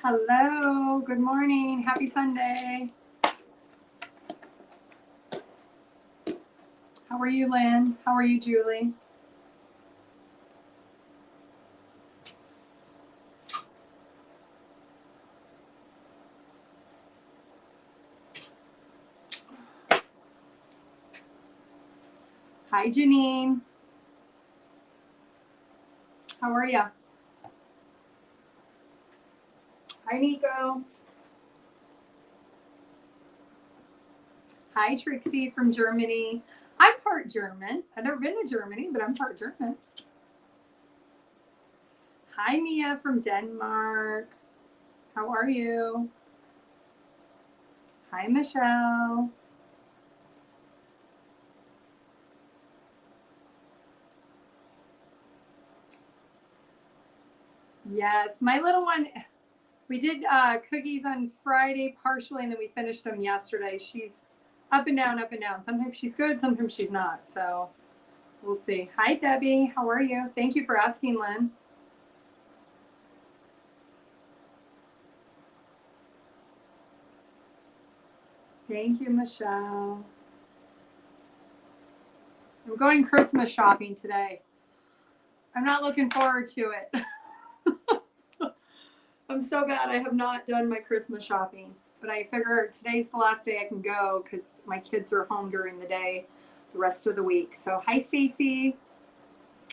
Hello, good morning. Happy Sunday. How are you, Lynn? How are you, Julie? Hi, Janine. How are you? Hi, Nico. Hi, Trixie from Germany. I'm part German. I've never been to Germany, but I'm part German. Hi, Mia from Denmark. How are you? Hi, Michelle. Yes, my little one, we did cookies on Friday partially, and then we finished them yesterday. She's up and down, up and down. Sometimes she's good, sometimes she's not. So we'll see. Hi, Debbie. How are you? Thank you for asking, Lynn. Thank you, Michelle. I'm going Christmas shopping today. I'm not looking forward to it. I'm so bad I have not done my Christmas shopping, but I figure today's the last day I can go because my kids are home during the day the rest of the week. So hi, Stacy.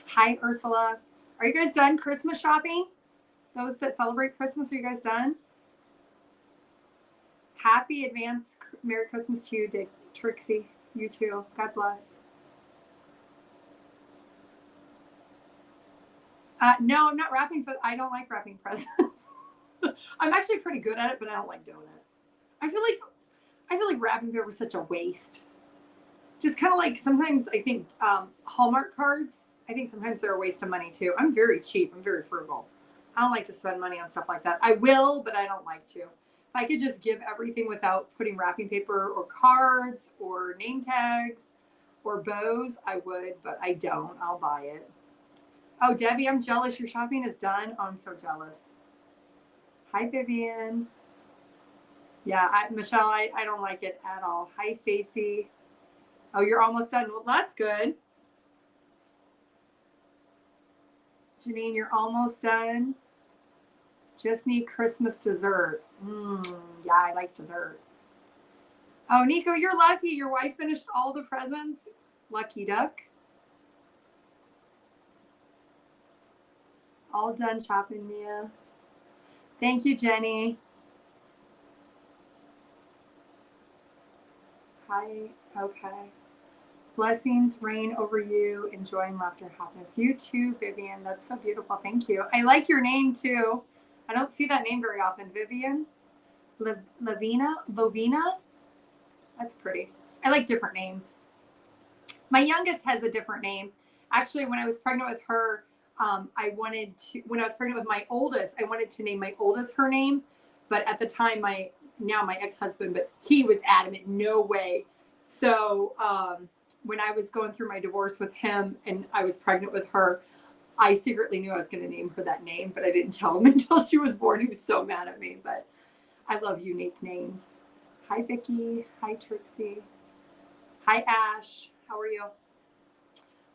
Hi, Ursula. Are you guys done Christmas shopping? Those that celebrate Christmas, are you guys done? Happy advance Merry Christmas to you, Dick, Trixie. You too. God bless. No, I'm not wrapping. I don't like wrapping presents. I'm actually pretty good at it, but I don't like doing it. I feel like wrapping paper is such a waste. Just kind of like sometimes I think Hallmark cards. I think sometimes they're a waste of money too. I'm very cheap. I'm very frugal. I don't like to spend money on stuff like that. I will, but I don't like to. If I could just give everything without putting wrapping paper or cards or name tags or bows, I would, but I don't. I'll buy it. Oh, Debbie, I'm jealous. Your shopping is done. Oh, I'm so jealous. Hi, Vivian. Yeah, Michelle, I don't like it at all. Hi, Stacy. Oh, you're almost done. Well, that's good. Janine, you're almost done. Just need Christmas dessert. Yeah, I like dessert. Oh, Nico, you're lucky. Your wife finished all the presents. Lucky duck. All done shopping, Mia. Thank you, Jenny. Hi. Okay. Blessings rain over you. Enjoying laughter, happiness. You too, Vivian. That's so beautiful. Thank you. I like your name too. I don't see that name very often. Vivian. Lovina. That's pretty. I like different names. My youngest has a different name. Actually, when I was pregnant with her, when I was pregnant with my oldest, I wanted to name my oldest her name. But at the time, my ex-husband, but he was adamant, no way. So when I was going through my divorce with him and I was pregnant with her, I secretly knew I was going to name her that name, but I didn't tell him until she was born. He was so mad at me, but I love unique names. Hi, Vicki. Hi, Trixie. Hi, Ash. How are you?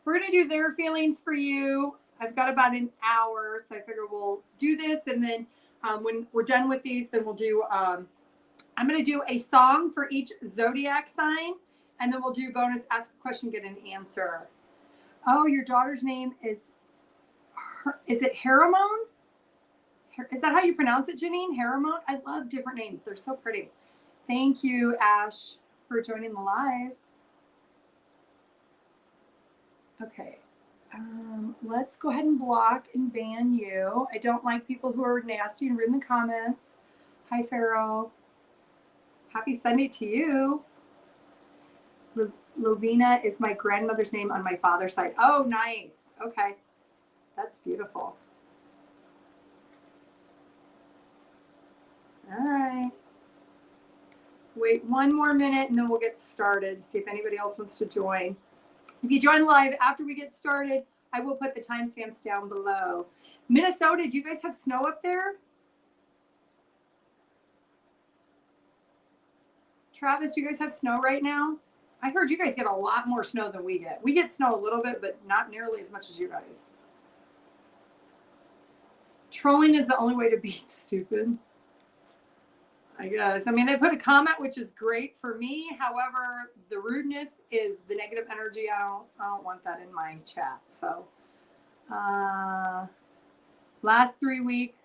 We're going to do their feelings for you. I've got about an hour, so I figure we'll do this. And then when we're done with these, then we'll do, I'm going to do a song for each zodiac sign. And then we'll do bonus, ask a question, get an answer. Oh, your daughter's name is it Haramon? Is that how you pronounce it, Janine? Haramon? I love different names. They're so pretty. Thank you, Ash, for joining the live. Okay. Let's go ahead and block and ban you. I don't like people who are nasty and rude in the comments. Hi, Farrell. Happy Sunday to you. Lovina is my grandmother's name on my father's side. Oh, nice. Okay. That's beautiful. All right. Wait one more minute and then we'll get started. See if anybody else wants to join. If you join live after we get started, I will put the timestamps down below. Minnesota, do you guys have snow up there? Travis, do you guys have snow right now? I heard you guys get a lot more snow than we get. We get snow a little bit, but not nearly as much as you guys. Trolling is the only way to be stupid, I guess. I mean, they put a comment, which is great for me. However, the rudeness is the negative energy. I don't want that in my chat. So, last 3 weeks,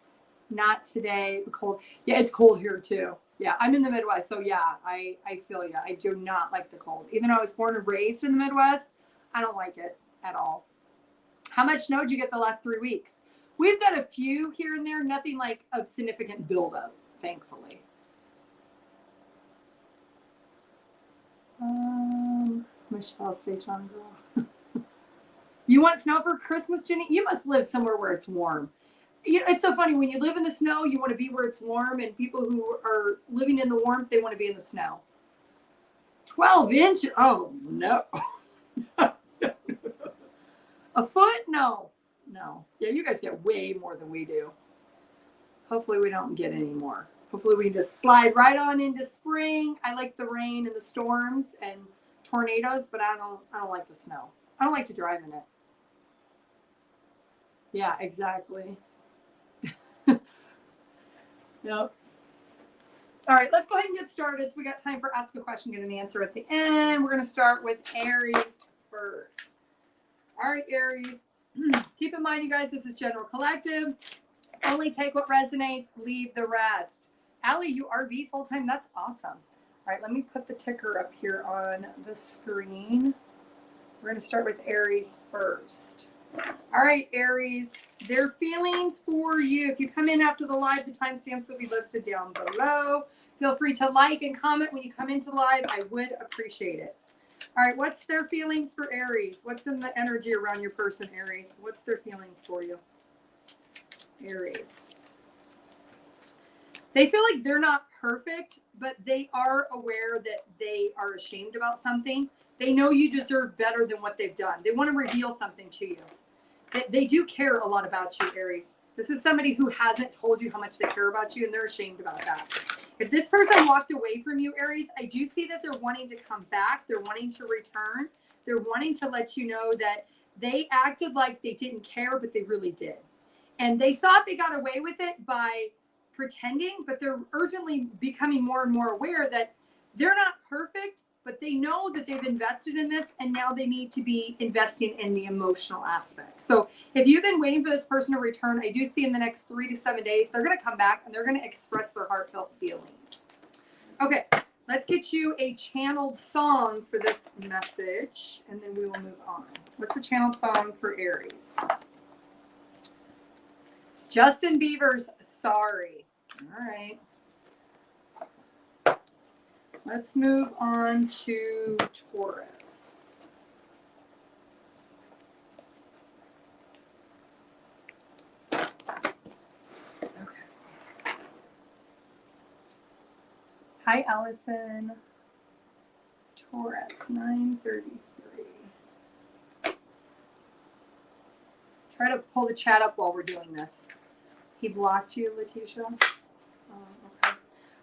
not today. Cold. Yeah, it's cold here too. Yeah, I'm in the Midwest, so yeah, I feel you. I do not like the cold. Even though I was born and raised in the Midwest, I don't like it at all. How much snow did you get the last 3 weeks? We've got a few here and there, nothing like of significant buildup, thankfully. Michelle, stay strong, girl. You want snow for Christmas, Jenny? You must live somewhere where it's warm. You know, it's so funny. When you live in the snow, you want to be where it's warm, and people who are living in the warmth, they want to be in the snow. 12 inches? Oh, no. A foot? No. No. Yeah, you guys get way more than we do. Hopefully we don't get any more. Hopefully we can just slide right on into spring. I like the rain and the storms and tornadoes, but I don't like the snow. I don't like to drive in it. Yeah, exactly. Yep. All right, let's go ahead and get started. So we got time for ask a question, get an answer at the end. We're going to start with Aries first. All right, Aries. Keep in mind, you guys, this is general collective. Only take what resonates, leave the rest. Allie, you RV full-time? That's awesome. All right, let me put the ticker up here on the screen. We're going to start with Aries first. All right, Aries, their feelings for you. If you come in after the live, the timestamps will be listed down below. Feel free to like and comment when you come into live. I would appreciate it. All right, what's their feelings for Aries? What's in the energy around your person, Aries? What's their feelings for you? Aries. They feel like they're not perfect, but they are aware that they are ashamed about something. They know you deserve better than what they've done. They want to reveal something to you. They do care a lot about you, Aries. This is somebody who hasn't told you how much they care about you, and they're ashamed about that. If this person walked away from you, Aries, I do see that they're wanting to come back. They're wanting to return. They're wanting to let you know that they acted like they didn't care, but they really did. And they thought they got away with it by pretending, but they're urgently becoming more and more aware that they're not perfect, but they know that they've invested in this, and now they need to be investing in the emotional aspect. So if you've been waiting for this person to return, I do see in the next 3 to 7 days, they're going to come back and they're going to express their heartfelt feelings. Okay, let's get you a channeled song for this message, and then we will move on. What's the channeled song for Aries? Justin Bieber's Sorry. All right. Let's move on to Taurus. Okay. Hi, Allison. Taurus, 9:33. Try to pull the chat up while we're doing this. He blocked you, Letitia? Okay.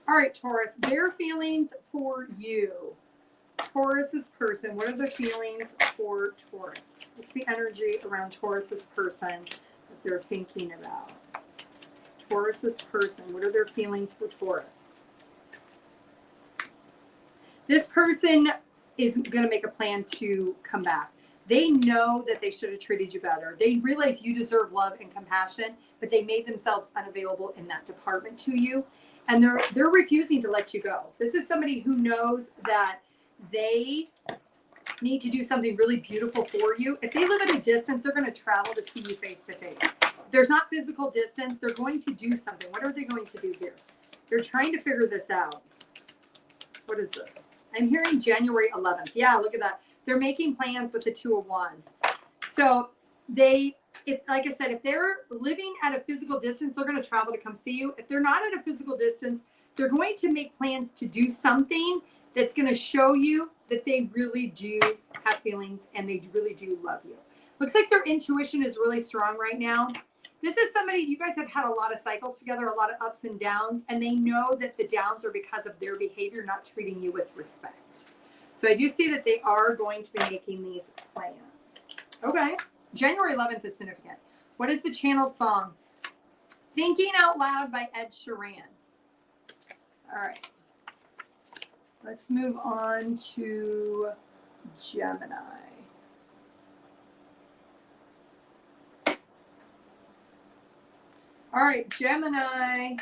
All right, Taurus, their feelings for you. Taurus's person, what are the feelings for Taurus? What's the energy around Taurus's person that they're thinking about? Taurus's person, what are their feelings for Taurus? This person is going to make a plan to come back. They know that they should have treated you better. They realize you deserve love and compassion, but they made themselves unavailable in that department to you. And they're refusing to let you go. This is somebody who knows that they need to do something really beautiful for you. If they live at a distance, they're going to travel to see you face to face. If there's not physical distance, they're going to do something. What are they going to do here? They're trying to figure this out. What is this? I'm hearing January 11th. Yeah, look at that. They're making plans with the Two of Wands. So like I said, if they're living at a physical distance, they're going to travel to come see you. If they're not at a physical distance, they're going to make plans to do something that's going to show you that they really do have feelings and they really do love you. Looks like their intuition is really strong right now. This is somebody, you guys have had a lot of cycles together, a lot of ups and downs, and they know that the downs are because of their behavior, not treating you with respect. So I do see that they are going to be making these plans. Okay. January 11th is significant. What is the channeled song? Thinking Out Loud by Ed Sheeran. All right. Let's move on to Gemini. All right, Gemini,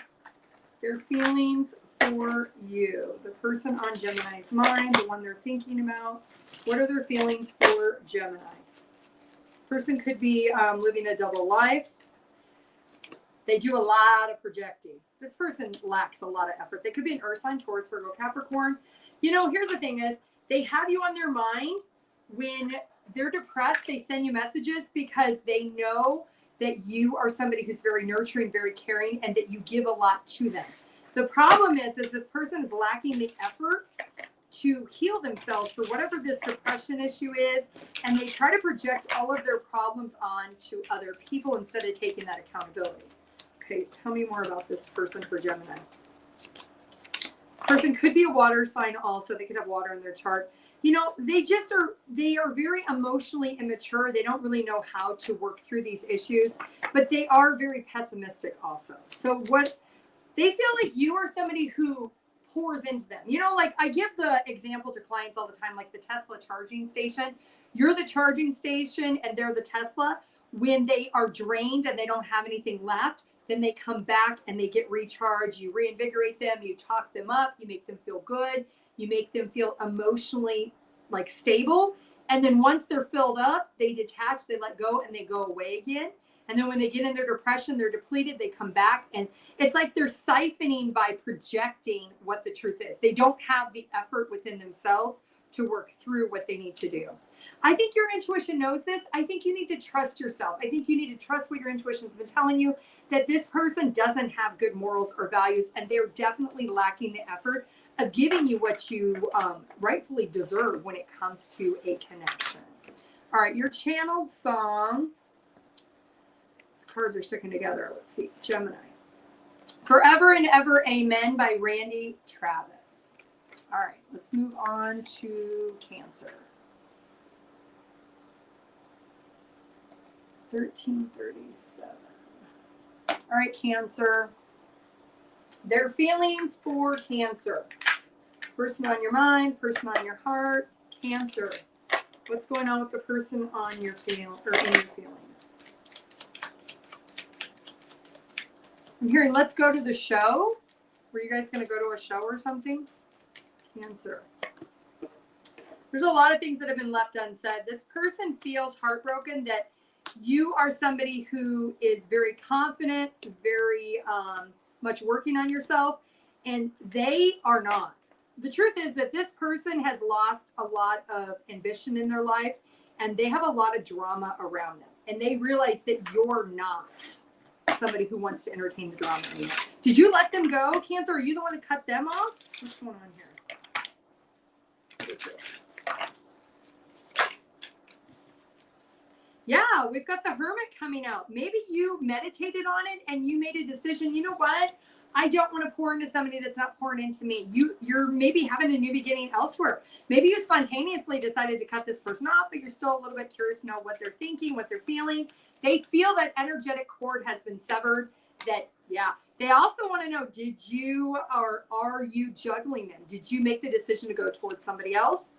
their feelings for you. The person on Gemini's mind, the one they're thinking about. What are their feelings for Gemini? Person could be living a double life. They do a lot of projecting. This person lacks a lot of effort. They could be an Earth sign, Taurus, Virgo, Capricorn. You know, here's the thing is, they have you on their mind. When they're depressed, they send you messages because they know that you are somebody who's very nurturing, very caring, and that you give a lot to them. The problem is this person is lacking the effort to heal themselves for whatever this depression issue is, and they try to project all of their problems onto other people instead of taking that accountability. Okay, tell me more about this person for Gemini. This person could be a water sign also. They could have water in their chart. You know, they are very emotionally immature. They don't really know how to work through these issues, but they are very pessimistic also. So what they feel like you are somebody who pours into them. You know, like I give the example to clients all the time, like the Tesla charging station. You're the charging station and they're the Tesla. When they are drained and they don't have anything left, then they come back and they get recharged. You reinvigorate them, you talk them up, you make them feel good, you make them feel emotionally like stable. And then once they're filled up, they detach, they let go, and they go away again. And then when they get in their depression, they're depleted, they come back. And it's like they're siphoning by projecting what the truth is. They don't have the effort within themselves to work through what they need to do. I think your intuition knows this. I think you need to trust yourself. I think you need to trust what your intuition's been telling you, that this person doesn't have good morals or values, and they're definitely lacking the effort of giving you what you rightfully deserve when it comes to a connection. All right, your channeled song. These cards are sticking together. Let's see, Gemini. Forever and Ever Amen by Randy Travis. All right, let's move on to Cancer. 1337. All right, Cancer. Their feelings for Cancer. Person on your mind, person on your heart. Cancer. What's going on with the person on your in your feelings? I'm hearing let's go to the show. Were you guys going to go to a show or something? Cancer. There's a lot of things that have been left unsaid. This person feels heartbroken that you are somebody who is very confident, very much working on yourself, and they are not. The truth is that this person has lost a lot of ambition in their life, and they have a lot of drama around them, and they realize that you're not somebody who wants to entertain the drama anymore. Did you let them go, Cancer? Are you the one that cut them off? What's going on here? What is this? Yeah, we've got the Hermit coming out. Maybe you meditated on it and you made a decision. You know what? I don't want to pour into somebody that's not pouring into me. You're maybe having a new beginning elsewhere. Maybe you spontaneously decided to cut this person off, but you're still a little bit curious to know what they're thinking, what they're feeling. They feel that energetic cord has been severed. That, yeah. They also want to know, did you or are you juggling them? Did you make the decision to go towards somebody else?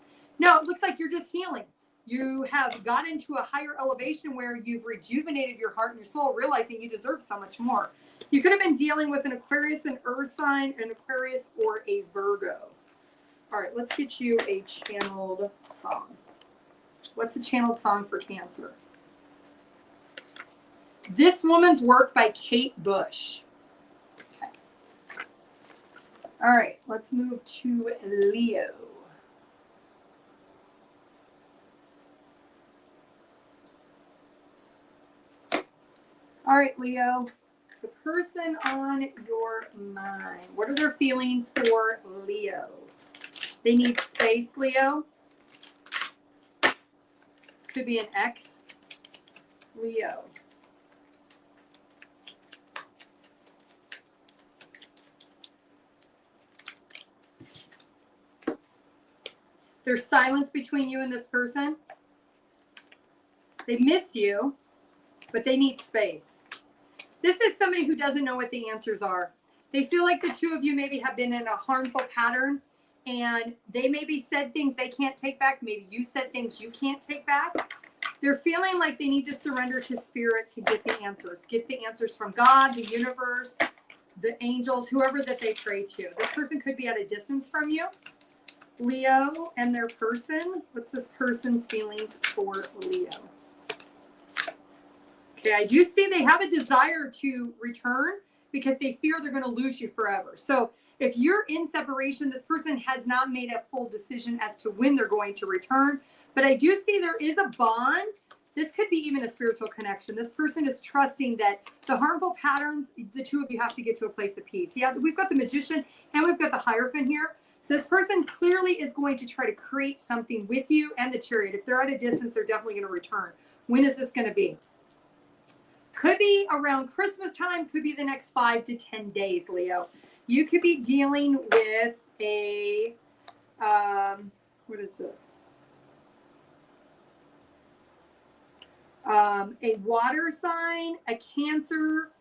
No, it looks like you're just healing. You have got into a higher elevation where you've rejuvenated your heart and your soul, realizing you deserve so much more. You could have been dealing with an Aquarius, an Earth sign, an Aquarius, or a Virgo. All right, let's get you a channeled song. What's the channeled song for Cancer? This Woman's Work by Kate Bush. Okay. All right, let's move to Leo. All right, Leo, the person on your mind. What are their feelings for Leo? They need space, Leo. This could be an ex, Leo. There's silence between you and this person. They miss you, but they need space. This is somebody who doesn't know what the answers are. They feel like the two of you maybe have been in a harmful pattern, and they maybe said things they can't take back. Maybe you said things you can't take back. They're feeling like they need to surrender to spirit to get the answers. Get the answers from God, the universe, the angels, whoever that they pray to. This person could be at a distance from you. Leo and their person. What's this person's feelings for Leo? Okay, I do see they have a desire to return because they fear they're going to lose you forever. So if you're in separation, this person has not made a full decision as to when they're going to return. But I do see there is a bond. This could be even a spiritual connection. This person is trusting that the harmful patterns, the two of you have to get to a place of peace. Yeah, we've got the Magician and we've got the Hierophant here. So this person clearly is going to try to create something with you and the Chariot. If they're at a distance, they're definitely going to return. When is this going to be? Could be around Christmas time, could be the next 5 to 10 days, Leo. You could be dealing with a, what is this? A water sign, a Cancer,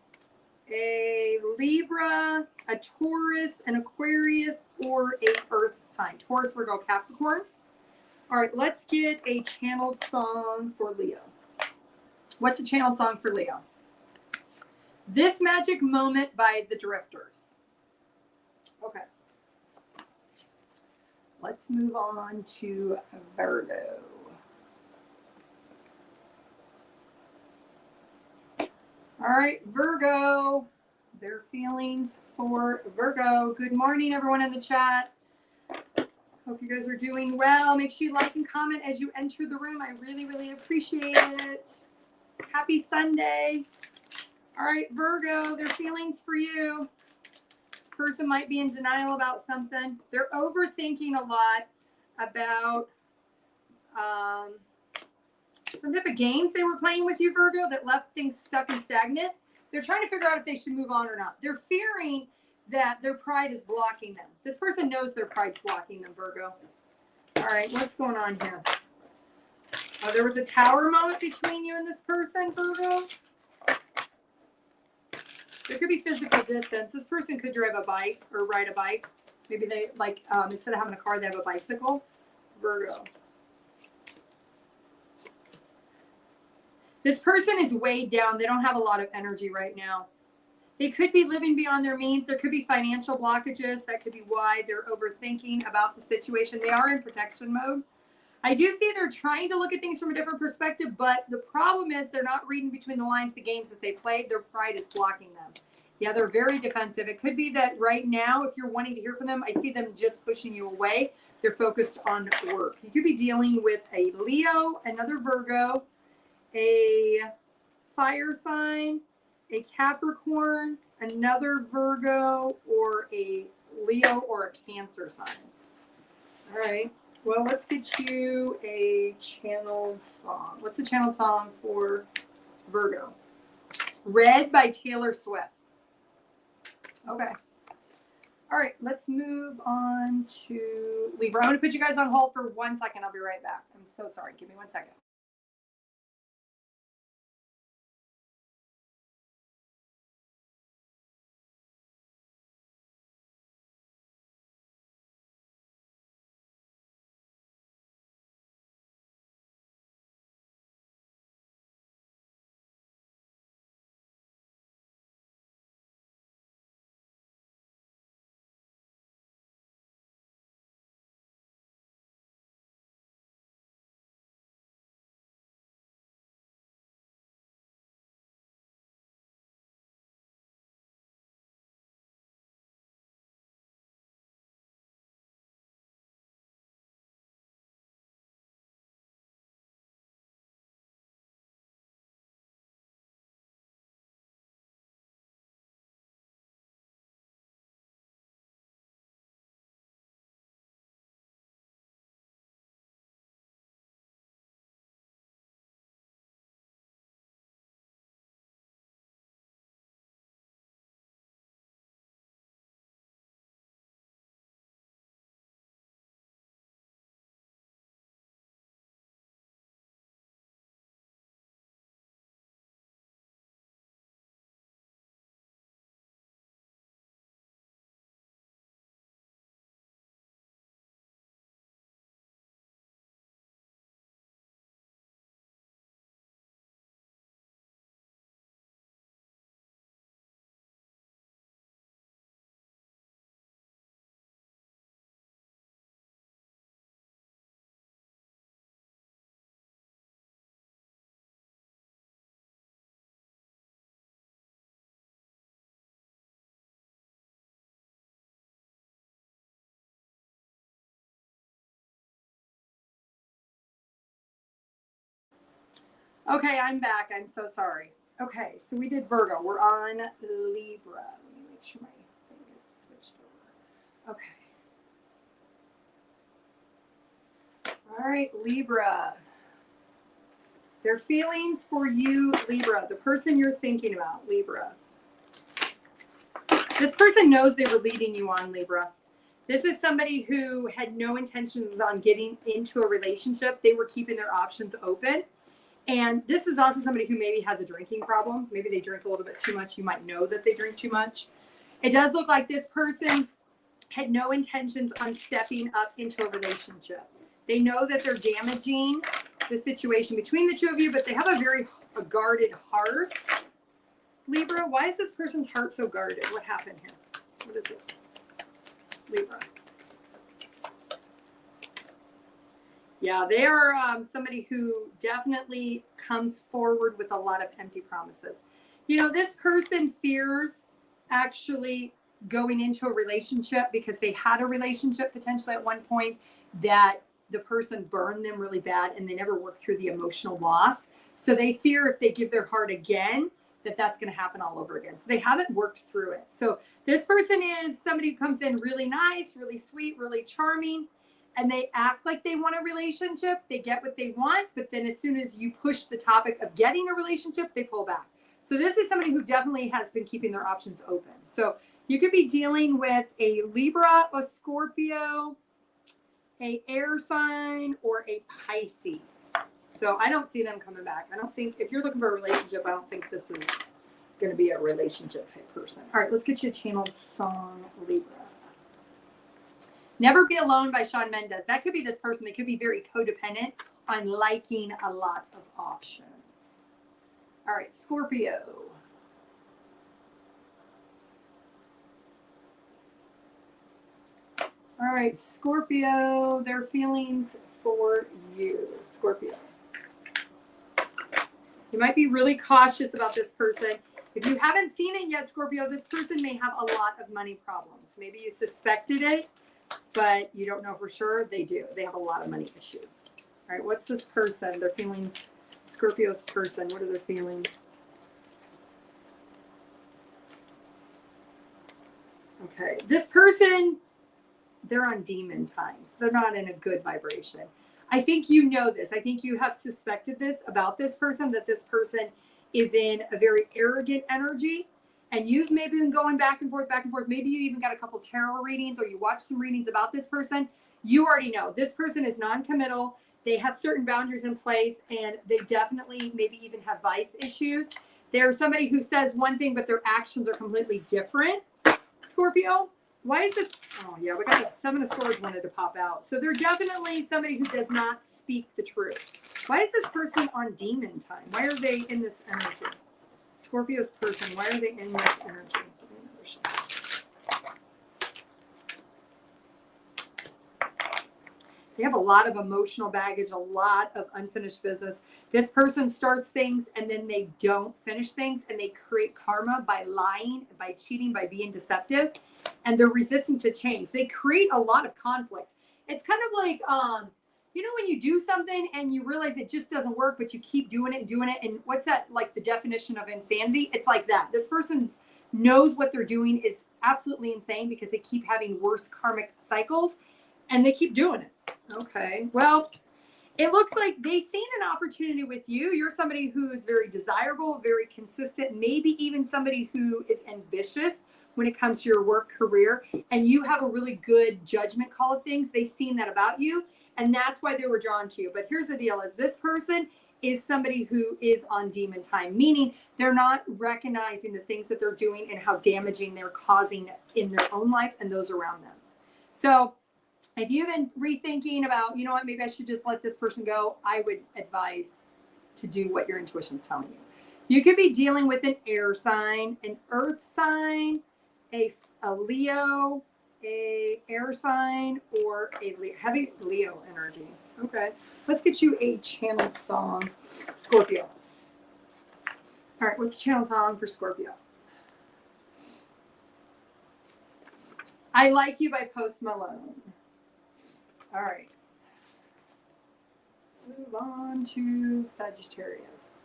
a Libra, a Taurus, an Aquarius, or a Earth sign. Taurus, Virgo, Capricorn. All right, let's get a channeled song for Leo. What's the channeled song for Leo? This Magic Moment by the Drifters. Okay. Let's move on to Virgo. All right, Virgo. Their feelings for Virgo. Good morning, everyone in the chat. Hope you guys are doing well. Make sure you like and comment as you enter the room. I really, really appreciate it. Happy Sunday. All right, Virgo, their feelings for you. This person might be in denial about something. They're overthinking a lot about some type of games they were playing with you, Virgo, that left things stuck and stagnant. They're trying to figure out if they should move on or not. They're fearing that their pride is blocking them. This person knows their pride's blocking them, Virgo. All right, what's going on here? Oh, there was a tower moment between you and this person, Virgo. There could be physical distance. This person could drive a bike or ride a bike. Maybe they, like, instead of having a car, they have a bicycle. Virgo. This person is weighed down. They don't have a lot of energy right now. They could be living beyond their means. There could be financial blockages. That could be why they're overthinking about the situation. They are in protection mode. I do see they're trying to look at things from a different perspective, but the problem is they're not reading between the lines the games that they played. Their pride is blocking them. Yeah, they're very defensive. It could be that right now, if you're wanting to hear from them, I see them just pushing you away. They're focused on work. You could be dealing with a Leo, another Virgo, a fire sign, a Capricorn, another Virgo, or a Leo or a Cancer sign. All right. Well, let's get you a channeled song. What's the channeled song for Virgo? Red by Taylor Swift. Okay. All right, let's move on to Libra. I'm going to put you guys on hold for 1 second. I'll be right back. I'm so sorry. Give me 1 second. Okay, I'm back. I'm so sorry. Okay, so we did Virgo. We're on Libra. Let me make sure my thing is switched over. Okay. All right, Libra. Their feelings for you, Libra, the person you're thinking about, Libra. This person knows they were leading you on, Libra. This is somebody who had no intentions on getting into a relationship. They were keeping their options open. And this is also somebody who maybe has a drinking problem. Maybe they drink a little bit too much. You might know that they drink too much. It does look like this person had no intentions on stepping up into a relationship. They know that they're damaging the situation between the two of you, but they have a guarded heart. Libra, why is this person's heart so guarded? What happened here? What is this? Libra. Yeah, they are somebody who definitely comes forward with a lot of empty promises. You know, this person fears actually going into a relationship because they had a relationship potentially at one point that the person burned them really bad and they never worked through the emotional loss. So they fear if they give their heart again, that's going to happen all over again. So they haven't worked through it. So this person is somebody who comes in really nice, really sweet, really charming, and they act like they want a relationship. They get what they want, but then as soon as you push the topic of getting a relationship, they pull back. So this is somebody who definitely has been keeping their options open. So you could be dealing with a Libra, a Scorpio, a air sign, or a Pisces. So I don't see them coming back. I don't think, if you're looking for a relationship, I don't think this is going to be a relationship type person. All right, let's get you a channeled song, Libra. Never Be Alone by Shawn Mendes. That could be this person. They could be very codependent on liking a lot of options. All right, Scorpio. All right, Scorpio, their feelings for you, Scorpio. You might be really cautious about this person. If you haven't seen it yet, Scorpio, this person may have a lot of money problems. Maybe you suspected it, but you don't know for sure. They do. They have a lot of money issues. All right, what's this person? Their feelings, Scorpio's person. What are their feelings? Okay, this person, they're on demon times. They're not in a good vibration. I think you know this. I think you have suspected this about this person, that this person is in a very arrogant energy. And you've maybe been going back and forth, back and forth. Maybe you even got a couple tarot readings or you watched some readings about this person. You already know this person is non-committal. They have certain boundaries in place and they definitely maybe even have vice issues. They're somebody who says one thing, but their actions are completely different. Scorpio, why is this? Oh, yeah, we got that Seven of Swords wanted to pop out. So they're definitely somebody who does not speak the truth. Why is this person on demon time? Why are they in this energy? Scorpio's person, why are they in this energy? They have a lot of emotional baggage, a lot of unfinished business. This person starts things and then they don't finish things and they create karma by lying, by cheating, by being deceptive, and they're resistant to change. They create a lot of conflict. It's kind of like, you know, when you do something and you realize it just doesn't work, but you keep doing it. And what's that, like the definition of insanity? It's like that. This person knows what they're doing is absolutely insane because they keep having worse karmic cycles and they keep doing it. Okay. Well, it looks like they've seen an opportunity with you. You're somebody who is very desirable, very consistent, maybe even somebody who is ambitious when it comes to your work career. And you have a really good judgment call of things. They've seen that about you. And that's why they were drawn to you. But here's the deal is this person is somebody who is on demon time, meaning they're not recognizing the things that they're doing and how damaging they're causing in their own life and those around them. So if you've been rethinking about, you know what, maybe I should just let this person go, I would advise to do what your intuition is telling you. You could be dealing with an air sign, an earth sign, a Leo, a air sign, or a heavy Leo energy. Okay, let's get you a channeled song, Scorpio. All right, what's the channel song for Scorpio? I Like You by Post Malone. All right. Move on to Sagittarius.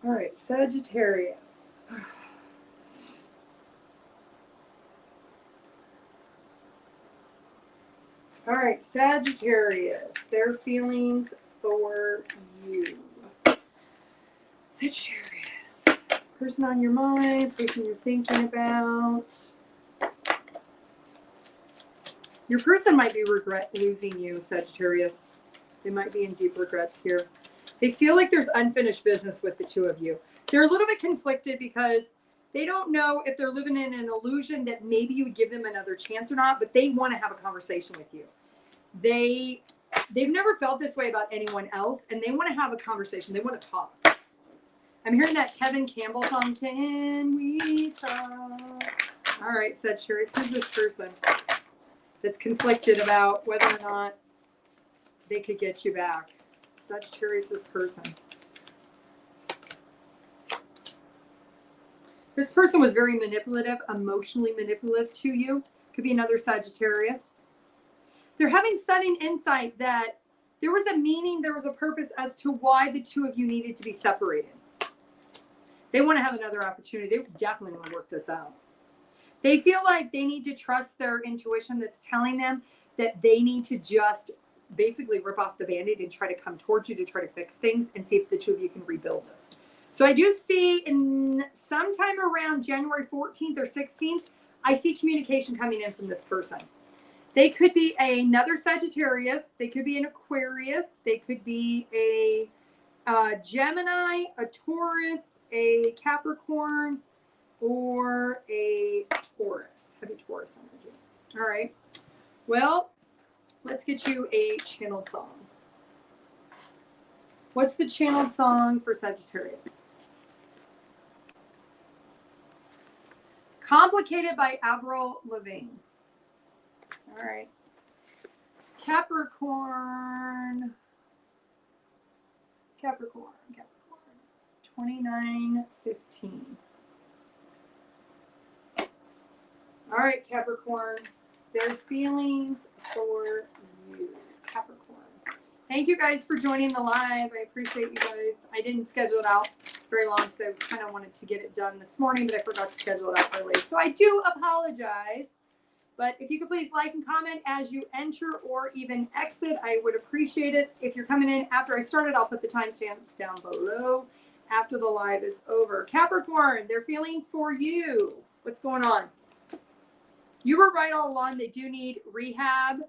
All right, Sagittarius. All right, Sagittarius, their feelings for you. Sagittarius, person on your mind, person you're thinking about. Your person might be regret losing you, Sagittarius. They might be in deep regrets here. They feel like there's unfinished business with the two of you. They're a little bit conflicted because they don't know if they're living in an illusion that maybe you would give them another chance or not, but they want to have a conversation with you. They've never felt this way about anyone else, and they want to have a conversation. They want to talk. I'm hearing that Tevin Campbell song, Can We Talk? All right, Sagittarius, who's this person that's conflicted about whether or not they could get you back? Sagittarius, this person. This person was very manipulative, emotionally manipulative to you. Could be another Sagittarius. They're having sudden insight that there was a meaning, there was a purpose as to why the two of you needed to be separated. They want to have another opportunity. They definitely want to work this out. They feel like they need to trust their intuition that's telling them that they need to just basically rip off the Band-Aid and try to come towards you to try to fix things and see if the two of you can rebuild this. So I do see in sometime around January 14th or 16th, I see communication coming in from this person. They could be another Sagittarius. They could be an Aquarius. They could be a Gemini, a Taurus, a Capricorn, or a Taurus. Heavy Taurus energy. All right. Well, let's get you a channeled song. What's the channeled song for Sagittarius? Complicated by Avril Lavigne. All right. Capricorn. 2915. All right, Capricorn. Their feelings for you, Capricorn. Thank you guys for joining the live. I appreciate you guys. I didn't schedule it out very long, so I kind of wanted to get it done this morning, but I forgot to schedule it out early. So I do apologize. But if you could please like and comment as you enter or even exit, I would appreciate it. If you're coming in after I started, I'll put the timestamps down below after the live is over. Capricorn, their feelings for you. What's going on? You were right all along. They do need rehab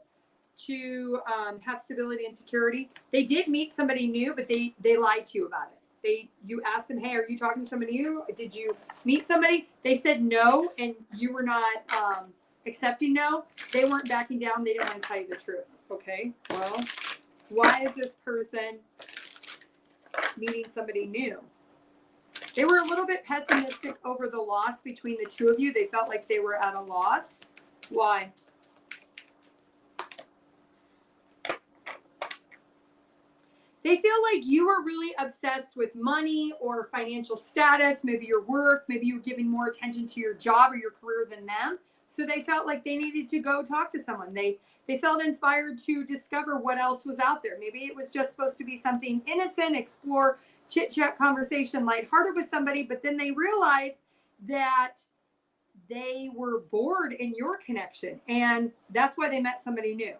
to have stability and security. They did meet somebody new, but they lied to you about it. You asked them, hey, are you talking to somebody new? Did you meet somebody? They said no, and you were not accepting no. They weren't backing down. They didn't want to tell you the truth. Okay, well, why is this person meeting somebody new? They were a little bit pessimistic over the loss between the two of you. They felt like they were at a loss. Why? They feel like you were really obsessed with money or financial status, maybe your work, maybe you were giving more attention to your job or your career than them. So they felt like they needed to go talk to someone. They felt inspired to discover what else was out there. Maybe it was just supposed to be something innocent, explore, chit-chat conversation, lighthearted with somebody, but then they realized that they were bored in your connection, and that's why they met somebody new.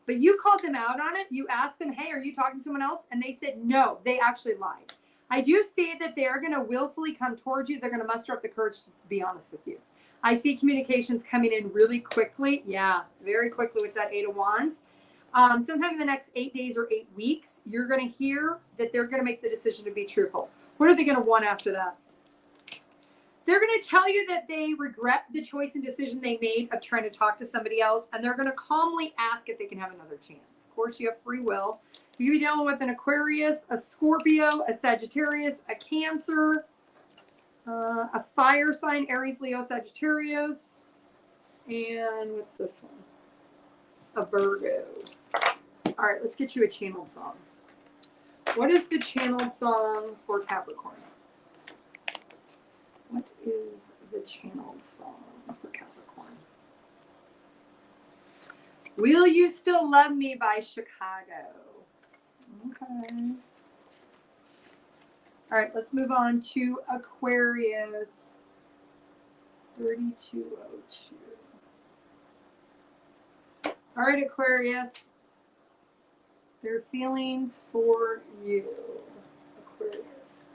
But you called them out on it. You asked them, hey, are you talking to someone else? And they said no. They actually lied. I do see that they are going to willfully come towards you. They're going to muster up the courage to be honest with you. I see communications coming in really quickly. Yeah, very quickly with that 8 of Wands. Sometime in the next 8 days or 8 weeks, you're going to hear that they're going to make the decision to be truthful. What are they going to want after that? They're going to tell you that they regret the choice and decision they made of trying to talk to somebody else, and they're going to calmly ask if they can have another chance. Of course, you have free will. You could be dealing with an Aquarius, a Scorpio, a Sagittarius, a Cancer, a fire sign, Aries, Leo, Sagittarius, and what's this one? A Virgo. All right, let's get you a channeled song. What is the channeled song for Capricorn? What is the channeled song for Capricorn? Will You Still Love Me by Chicago. Okay. All right, let's move on to Aquarius. 3202. All right, Aquarius. Their feelings for you. Aquarius.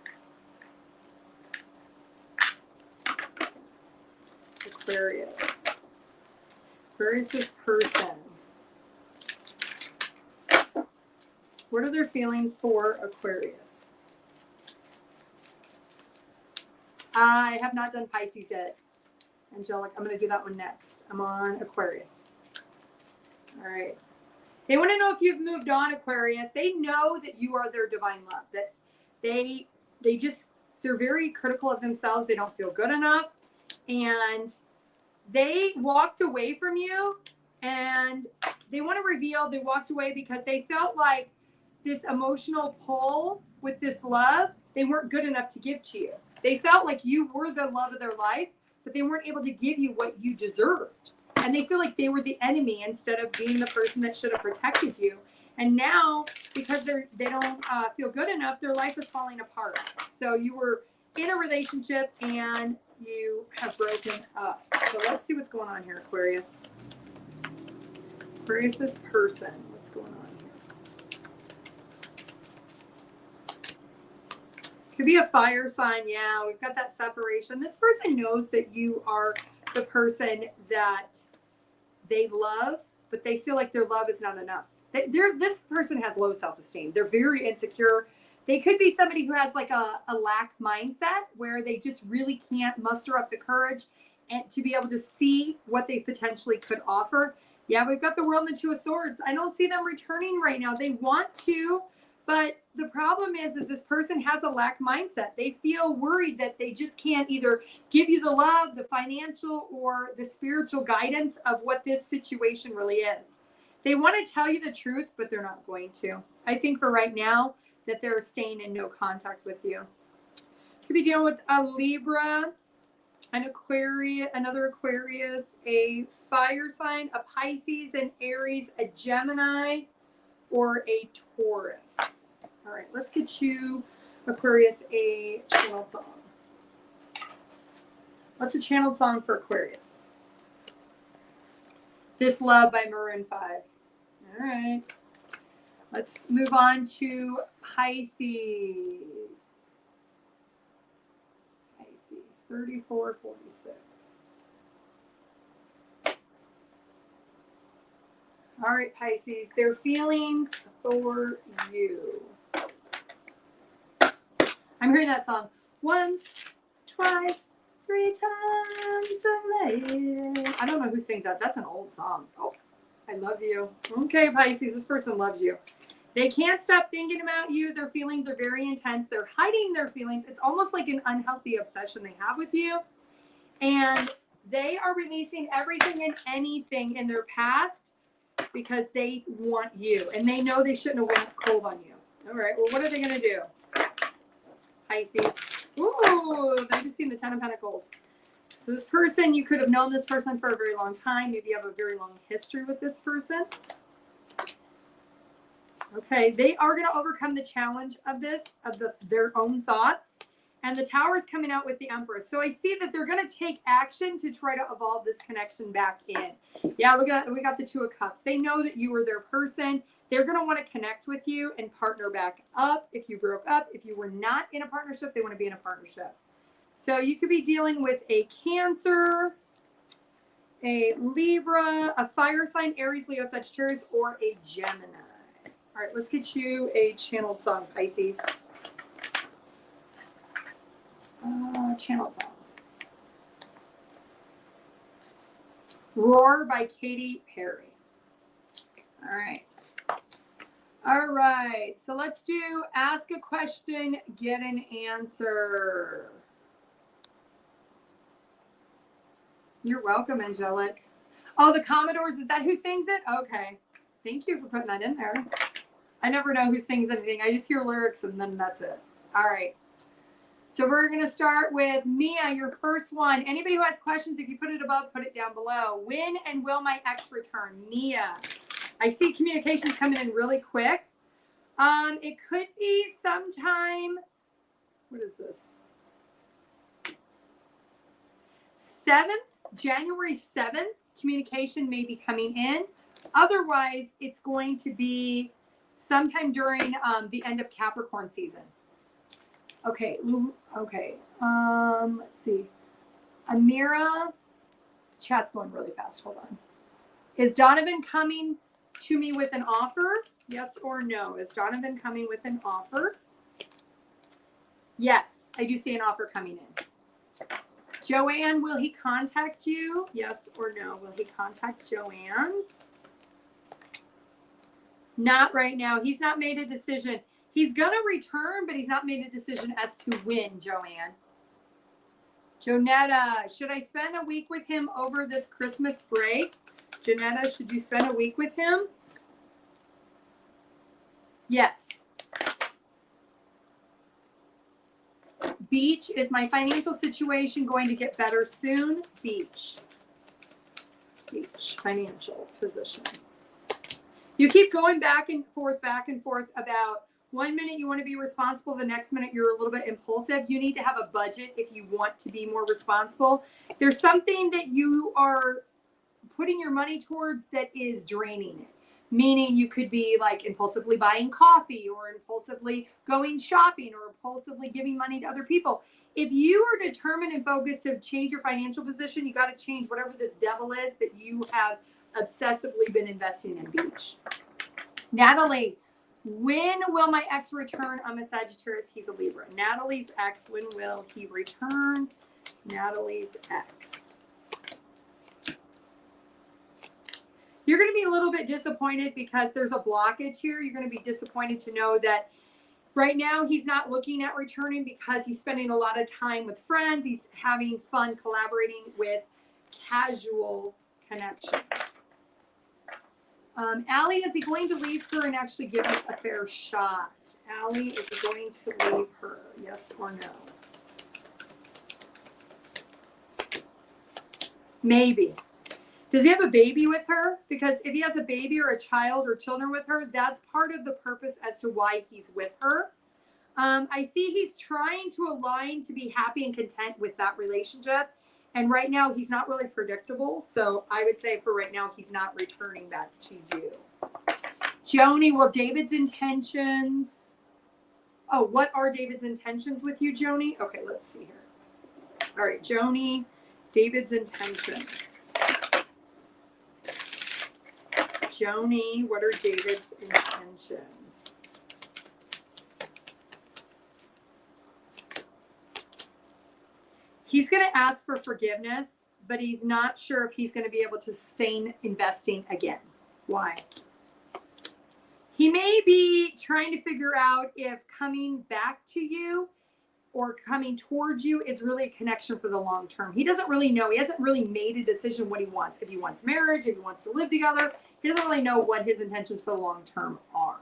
Aquarius. Aquarius' person. What are their feelings for Aquarius? I have not done Pisces yet. Angelic, I'm going to do that one next. I'm on Aquarius. All right. They want to know if you've moved on, Aquarius. They know that you are their divine love. That they're very critical of themselves. They don't feel good enough. And they walked away from you, and they want to reveal they walked away because they felt like this emotional pull with this love, they weren't good enough to give to you. They felt like you were the love of their life, but they weren't able to give you what you deserved. And they feel like they were the enemy instead of being the person that should have protected you. And now, because they don't feel good enough, their life is falling apart. So you were in a relationship and you have broken up. So let's see what's going on here, Aquarius. Aquarius' person. What's going on here? Could be a fire sign. Yeah, we've got that separation. This person knows that you are the person that they love, but they feel like their love is not enough. This person has low self-esteem. They're very insecure. They could be somebody who has like a lack mindset where they just really can't muster up the courage and to be able to see what they potentially could offer. Yeah, we've got the World and the Two of Swords. I don't see them returning right now. They want to, but the problem is this person has a lack mindset. They feel worried that they just can't either give you the love, the financial, or the spiritual guidance of what this situation really is. They want to tell you the truth, but they're not going to. I think for right now that they're staying in no contact with you. Could be dealing with a Libra, an Aquarius, another Aquarius, a fire sign, a Pisces, an Aries, a Gemini, or a Taurus. All right, let's get you, Aquarius, a channeled song. What's a channeled song for Aquarius? This Love by Maroon 5. All right. Let's move on to Pisces. Pisces, 3446. All right, Pisces, their feelings for you. I'm hearing that song. Once, twice, 3 times a day. I don't know who sings that. That's an old song. Oh, I love you. Okay, Pisces, this person loves you. They can't stop thinking about you. Their feelings are very intense. They're hiding their feelings. It's almost like an unhealthy obsession they have with you. And they are releasing everything and anything in their past because they want you. And they know they shouldn't have went cold on you. All right, well, what are they going to do? Pisces. Ooh, they're just seeing the 10 of Pentacles. So this person, you could have known this person for a very long time. Maybe you have a very long history with this person. Okay, they are going to overcome the challenge of this, their own thoughts. And the Tower is coming out with the Empress. So I see that they're going to take action to try to evolve this connection back in. Yeah, look at that. We got the Two of Cups. They know that you were their person. They're going to want to connect with you and partner back up. If you broke up, if you were not in a partnership, they want to be in a partnership. So you could be dealing with a Cancer, a Libra, a fire sign, Aries, Leo, Sagittarius, or a Gemini. All right, let's get you a channeled song, Pisces. Channeled song. Roar by Katy Perry. All right. All right. So let's do ask a question, get an answer. You're welcome, Angelic. Oh, the Commodores. Is that who sings it? Okay. Thank you for putting that in there. I never know who sings anything. I just hear lyrics and then that's it. All right. So we're going to start with Mia, your first one. Anybody who has questions, if you put it above, put it down below. When and will my ex return? Mia. I see communications coming in really quick. It could be sometime What is this? 7th, January 7th, communication may be coming in. Otherwise, it's going to be sometime during the end of Capricorn season. Okay. Okay. Let's see. Amira, chat's going really fast. Hold on. Is Donovan coming to me with an offer? Yes or no? Is Donovan coming with an offer? Yes, I do see an offer coming in. Joanne, will he contact you? Yes or no? Will he contact Joanne? Not right now. He's not made a decision. He's going to return, but he's not made a decision as to when, Joanne. Jonetta, should I spend a week with him over this Christmas break? Jonetta, should you spend a week with him? Yes. Beach, is my financial situation going to get better soon? Beach, financial position. You keep going back and forth about 1 minute you want to be responsible, the next minute you're a little bit impulsive. You need to have a budget if you want to be more responsible. There's something that you are putting your money towards that is draining it. Meaning you could be like impulsively buying coffee or impulsively going shopping or impulsively giving money to other people. If you are determined and focused to change your financial position, you got to change whatever this devil is that you have obsessively been investing in, Beach. Natalie, when will my ex return? I'm a Sagittarius. He's a Libra. Natalie's ex, when will he return? Natalie's ex. You're going to be a little bit disappointed because there's a blockage here. You're going to be disappointed to know that right now he's not looking at returning because he's spending a lot of time with friends. He's having fun collaborating with casual connections. Allie, is he going to leave her and actually give us a fair shot? Allie, is he going to leave her? Yes or no? Maybe. Does he have a baby with her? Because if he has a baby or a child or children with her, that's part of the purpose as to why he's with her. I see he's trying to align to be happy and content with that relationship. And right now, he's not really predictable. So I would say for right now, he's not returning back to you. Joni, well, David's intentions. Oh, what are David's intentions with you, Joni? Okay, let's see here. All right, Joni, David's intentions. Joni, what are David's intentions? He's going to ask for forgiveness, but he's not sure if he's going to be able to sustain investing again. Why? He may be trying to figure out if coming back to you or coming towards you is really a connection for the long term. He doesn't really know. He hasn't really made a decision what he wants. If he wants marriage, if he wants to live together, he doesn't really know what his intentions for the long term are.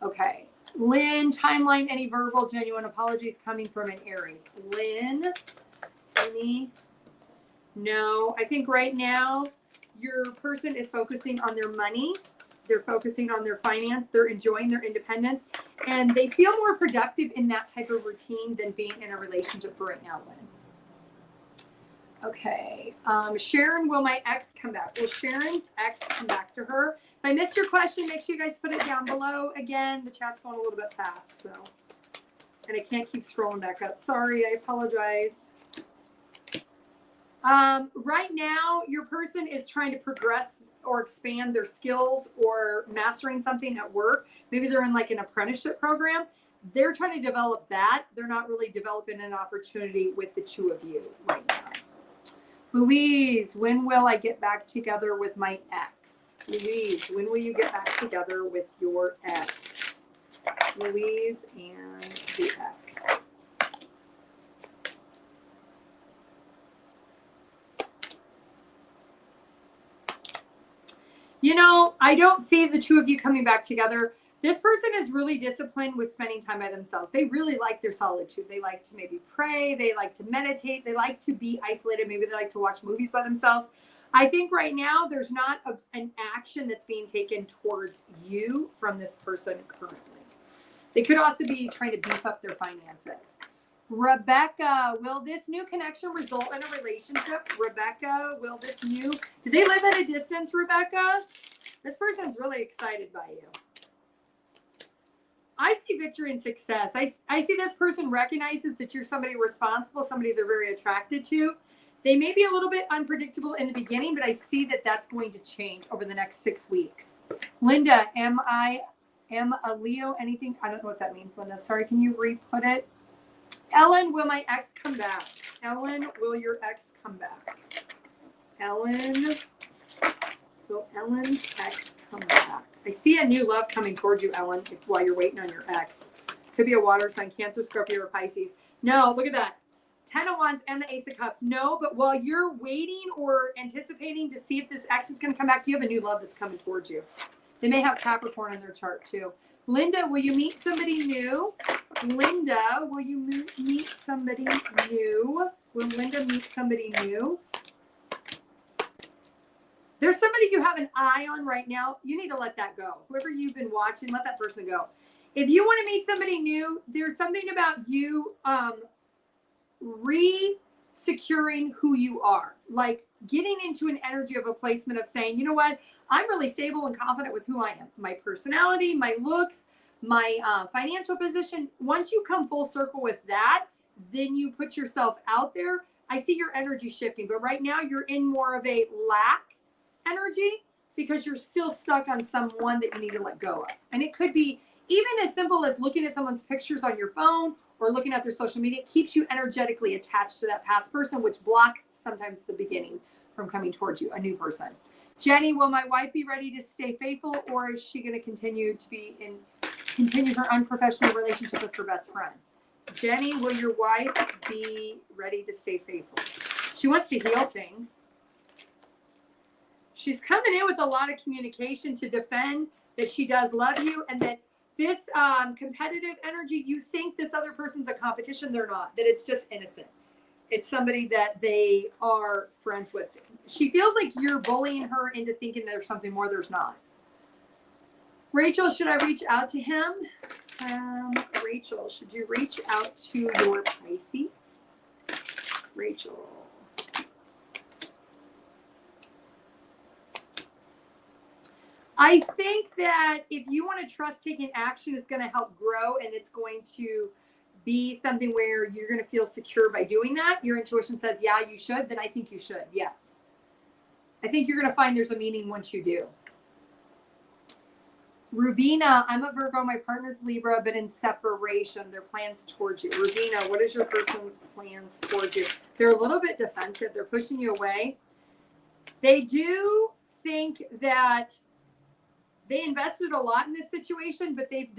Okay. Lynn, timeline, any verbal, genuine apologies coming from an Aries. Lynn, any? No. I think right now your person is focusing on their money. They're focusing on their finance. They're enjoying their independence. And they feel more productive in that type of routine than being in a relationship for right now, Lynn. Okay. Sharon, will my ex come back? Will Sharon's ex come back to her? If I missed your question, make sure you guys put it down below. Again, the chat's going a little bit fast, so. And I can't keep scrolling back up. Sorry, I apologize. Right now, your person is trying to progress or expand their skills or mastering something at work. Maybe they're in like an apprenticeship program. They're trying to develop that. They're not really developing an opportunity with the two of you right now. Louise, when will I get back together with my ex? Louise, when will you get back together with your ex? Louise and the ex. You know, I don't see the two of you coming back together. This person is really disciplined with spending time by themselves. They really like their solitude. They like to maybe pray. They like to meditate. They like to be isolated. Maybe they like to watch movies by themselves. I think right now there's not an action that's being taken towards you from this person currently. They could also be trying to beef up their finances. Rebecca, will this new connection result in a relationship? Rebecca, will this new, do they live at a distance, Rebecca? This person's really excited by you. I see victory and success. I see this person recognizes that you're somebody responsible, somebody they're very attracted to. They may be a little bit unpredictable in the beginning, but I see that that's going to change over the next 6 weeks. Linda, am a Leo anything? I don't know what that means, Linda. Sorry, can you re-put it? Ellen, will my ex come back? Ellen, will your ex come back? Ellen, will Ellen's ex come back? I see a new love coming towards you, Ellen, while you're waiting on your ex. Could be a water sign, Cancer, Scorpio, or Pisces. No, look at that. 10 of Wands and the Ace of Cups. No, but while you're waiting or anticipating to see if this ex is going to come back, you have a new love that's coming towards you. They may have Capricorn in their chart too. Linda, will you meet somebody new? Linda, will you meet somebody new? Will Linda meet somebody new? There's somebody you have an eye on right now. You need to let that go. Whoever you've been watching, let that person go. If you want to meet somebody new, there's something about you re-securing who you are. Like getting into an energy of a placement of saying, you know what? I'm really stable and confident with who I am. My personality, my looks, my financial position. Once you come full circle with that, then you put yourself out there. I see your energy shifting, but right now you're in more of a lack energy because you're still stuck on someone that you need to let go of. And it could be even as simple as looking at someone's pictures on your phone or looking at their social media. It keeps you energetically attached to that past person, which blocks sometimes the beginning from coming towards you, a new person. Jenny, will my wife be ready to stay faithful, or is she going to continue her unprofessional relationship with her best friend? Jenny, will your wife be ready to stay faithful? She wants to heal things. She's coming in with a lot of communication to defend that she does love you, and that this competitive energy, you think this other person's a competition. They're not. That it's just innocent. It's somebody that they are friends with. She feels like you're bullying her into thinking there's something more. There's not. Rachel, should I reach out to him? Rachel, should you reach out to your Pisces? Rachel. I think that if you want to trust taking action, it's going to help grow, and it's going to be something where you're going to feel secure by doing that. Your intuition says, yeah, you should. Then I think you should. Yes. I think you're going to find there's a meaning once you do. Rubina, I'm a Virgo. My partner's Libra, but in separation. Their plans towards you. Rubina, what is your person's plans towards you? They're a little bit defensive. They're pushing you away. They do think that they invested a lot in this situation, but they've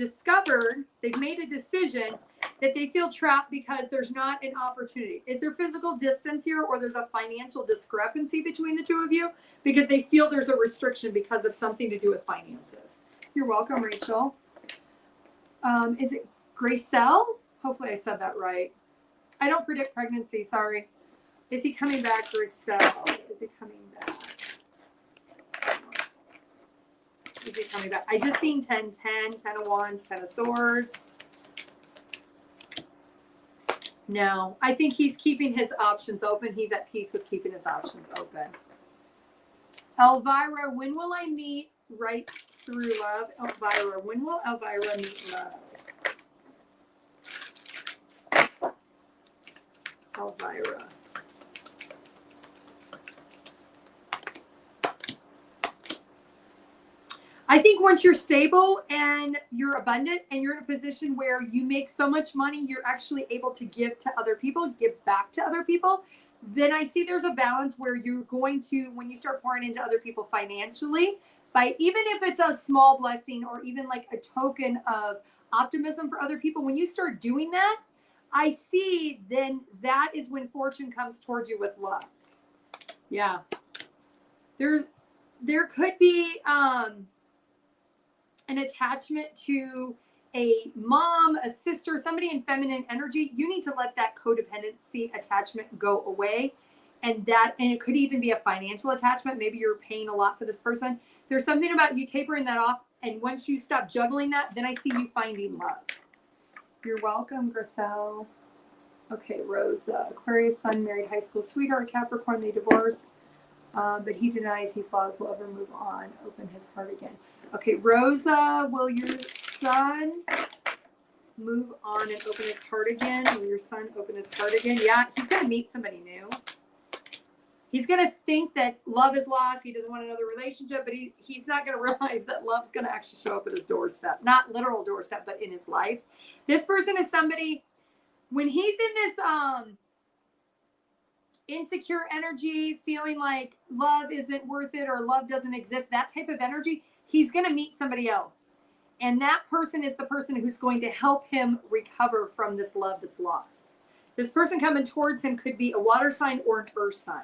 made a decision that they feel trapped because there's not an opportunity. Is there physical distance here, or there's a financial discrepancy between the two of you because they feel there's a restriction because of something to do with finances? You're welcome, Rachel. Is it Gracel? Hopefully I said that right. I don't predict pregnancy, sorry. Is he coming back, Gracel? Is he coming back? Is he coming back? I just seen 10, 10, 10 of Wands, 10 of Swords. No, I think he's keeping his options open. He's at peace with keeping his options open. Elvira, when will I meet right through love? Elvira, when will Elvira meet love? Elvira. I think once you're stable and you're abundant and you're in a position where you make so much money, you're actually able to give to other people, give back to other people, then I see there's a balance where you're going to, when you start pouring into other people financially, by even if it's a small blessing or even like a token of optimism for other people, when you start doing that, I see then that is when fortune comes towards you with love. Yeah. There could be an attachment to a mom, a sister, somebody in feminine energy. You need to let that codependency attachment go away. And it could even be a financial attachment. Maybe you're paying a lot for this person. There's something about you tapering that off. And once you stop juggling that, then I see you finding love. You're welcome, Gracel. Okay, Rosa. Aquarius, sun, married high school sweetheart. Capricorn, they divorce. But he denies he flaws will ever move on. Open his heart again. Okay, Rosa, will your son move on and open his heart again? Will your son open his heart again? Yeah, he's going to meet somebody new. He's going to think that love is lost. He doesn't want another relationship, but he's not going to realize that love's going to actually show up at his doorstep. Not literal doorstep, but in his life. This person is somebody, when he's in this insecure energy, feeling like love isn't worth it or love doesn't exist, that type of energy, he's going to meet somebody else. And that person is the person who's going to help him recover from this love that's lost. This person coming towards him could be a water sign or an earth sign.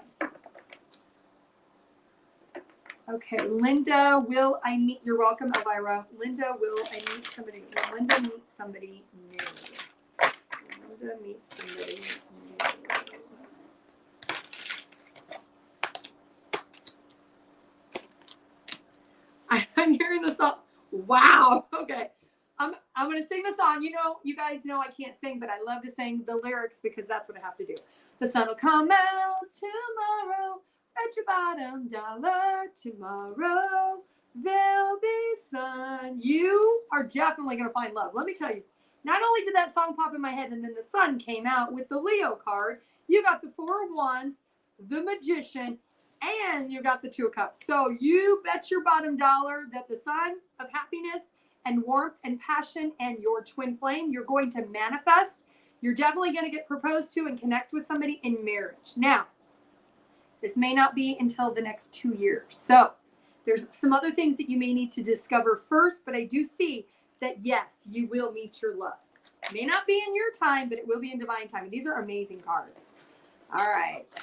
Okay, Linda, will I meet, you're welcome, Elvira. Linda, will I meet somebody? Will Linda meet somebody new? Linda meet somebody new. I'm hearing the song. Wow. Okay. I'm going to sing the song. You know, you guys know I can't sing, but I love to sing the lyrics because that's what I have to do. The sun will come out tomorrow. Bet your bottom dollar tomorrow. There'll be sun. You are definitely going to find love. Let me tell you, not only did that song pop in my head and then the sun came out with the Leo card, you got the 4 of Wands, the Magician, and you got the 2 of Cups. So you bet your bottom dollar that the sun of happiness and warmth and passion and your twin flame, you're going to manifest. You're definitely going to get proposed to and connect with somebody in marriage. Now, this may not be until the next 2 years. So there's some other things that you may need to discover first, but I do see that, yes, you will meet your love. It may not be in your time, but it will be in divine time. And these are amazing cards. All right.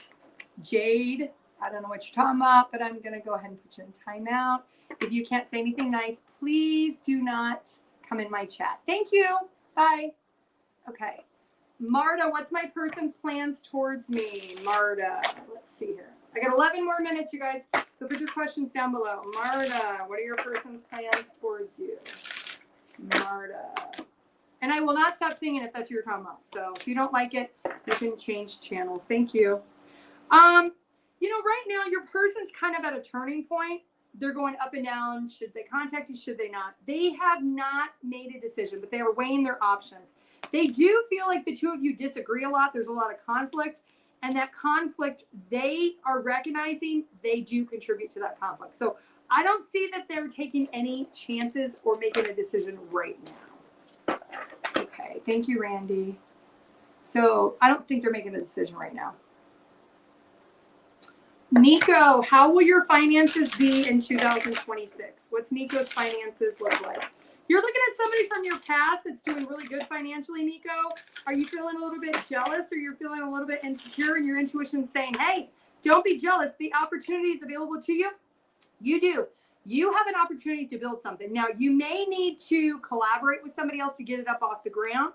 Jade, I don't know what you're talking about, but I'm going to go ahead and put you in timeout. If you can't say anything nice, please do not come in my chat. Thank you. Bye. Okay. Marta, what's my person's plans towards me? Marta, let's see here. I got 11 more minutes, you guys. So put your questions down below. Marta, what are your person's plans towards you? Marta. And I will not stop singing if that's what you're talking about. So if you don't like it, you can change channels. Thank you. You know, right now your person's kind of at a turning point. They're going up and down. Should they contact you? Should they not? They have not made a decision, but they are weighing their options. They do feel like the two of you disagree a lot. There's a lot of conflict. And that conflict, they are recognizing they do contribute to that conflict. So I don't see that they're taking any chances or making a decision right now. Okay. Thank you, Randy. So I don't think they're making a decision right now. Nico, how will your finances be in 2026? What's Nico's finances look like? You're looking at somebody from your past that's doing really good financially, Nico. Are you feeling a little bit jealous or you're feeling a little bit insecure and your intuition saying, hey, don't be jealous. The opportunity is available to you. You do. You have an opportunity to build something. Now, you may need to collaborate with somebody else to get it up off the ground,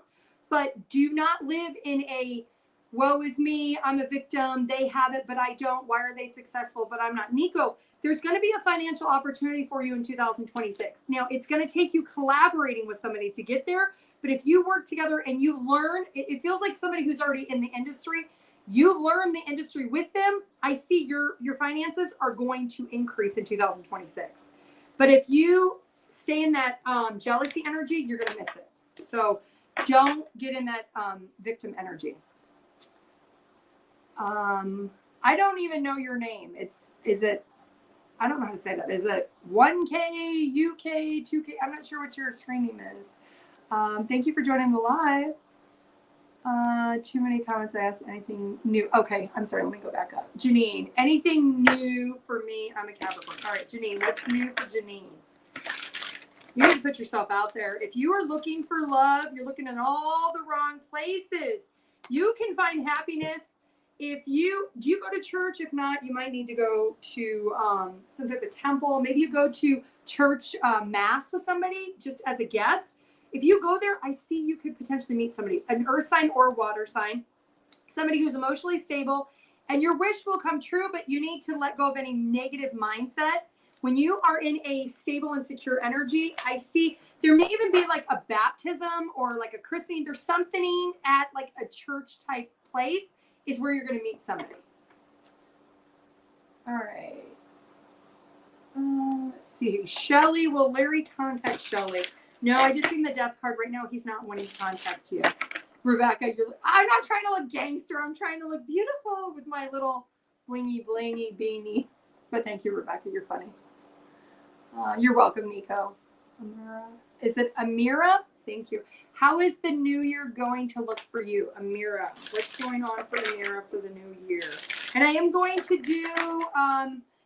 but do not live in a woe is me, I'm a victim, they have it, but I don't. Why are they successful, but I'm not? Nico, there's going to be a financial opportunity for you in 2026. Now, it's going to take you collaborating with somebody to get there, but if you work together and you learn, it feels like somebody who's already in the industry, you learn the industry with them, I see your finances are going to increase in 2026. But if you stay in that jealousy energy, you're going to miss it. So don't get in that victim energy. I don't even know your name. I don't know how to say that. Is it 1K, UK, 2K? I'm not sure what your screen name is. Thank you for joining the live. Too many comments. I asked anything new. Okay, I'm sorry. Let me go back up. Janine, anything new for me? I'm a Capricorn. All right, Janine, what's new for Janine? You need to put yourself out there. If you are looking for love, you're looking in all the wrong places. You can find happiness. Do you go to church? If not, you might need to go to some type of temple. Maybe you go to church mass with somebody just as a guest. If you go there, I see you could potentially meet somebody, an earth sign or water sign, somebody who's emotionally stable, and your wish will come true, but you need to let go of any negative mindset When you are in a stable and secure energy, I see there may even be like a baptism or like a christening. There's something at like a church type place is where you're going to meet somebody. All right. Let's see. Shelley, will Larry contact Shelley? No, I just seen the death card right now. He's not wanting to contact you. Rebecca, I'm not trying to look gangster. I'm trying to look beautiful with my little blingy beanie. But thank you, Rebecca. You're funny. You're welcome, Nico. Amira. Is it Amira? Thank you. How is the new year going to look for you, Amira? What's going on for Amira for the new year? And I am going to do,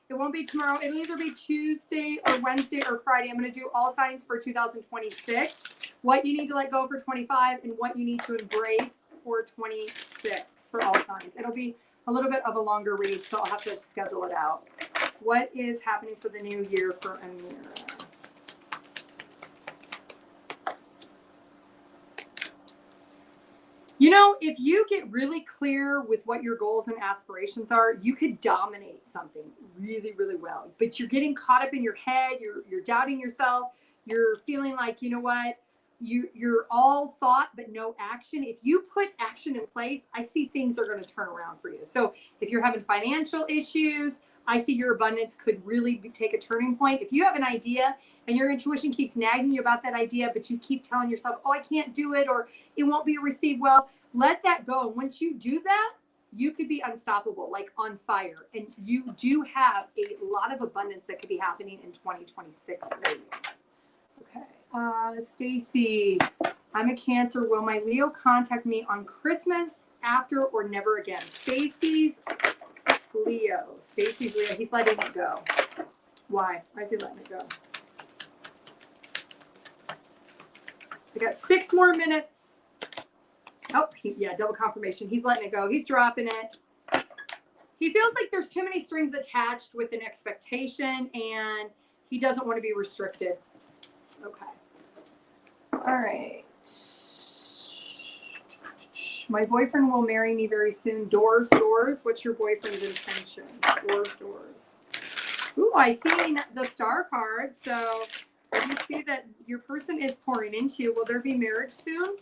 it won't be tomorrow. It'll either be Tuesday or Wednesday or Friday. I'm going to do all signs for 2026. What you need to let go for 25 and what you need to embrace for 26 for all signs. It'll be a little bit of a longer read, so I'll have to schedule it out. What is happening for the new year for Amira? You know, if you get really clear with what your goals and aspirations are, you could dominate something really, really well. But you're getting caught up in your head. You're doubting yourself. You're feeling like, you know what, you're all thought but no action. If you put action in place, I see things are going to turn around for you. So if you're having financial issues, I see your abundance could really take a turning point. If you have an idea and your intuition keeps nagging you about that idea, but you keep telling yourself, oh, I can't do it, or it won't be received well, let that go. And once you do that, you could be unstoppable, like on fire. And you do have a lot of abundance that could be happening in 2026 for you. Okay. Stacy, I'm a Cancer. Will my Leo contact me on Christmas, after, or never again? Stacy's Leo. He's letting it go. Why? Why is he letting it go? We got 6 more minutes. Oh, yeah, double confirmation. He's letting it go. He's dropping it. He feels like there's too many strings attached with an expectation, and he doesn't want to be restricted. Okay. All right. My boyfriend will marry me very soon. Doors. What's your boyfriend's intention? Doors. Ooh, I see the star card. So you see that your person is pouring into you. Will there be marriage soon?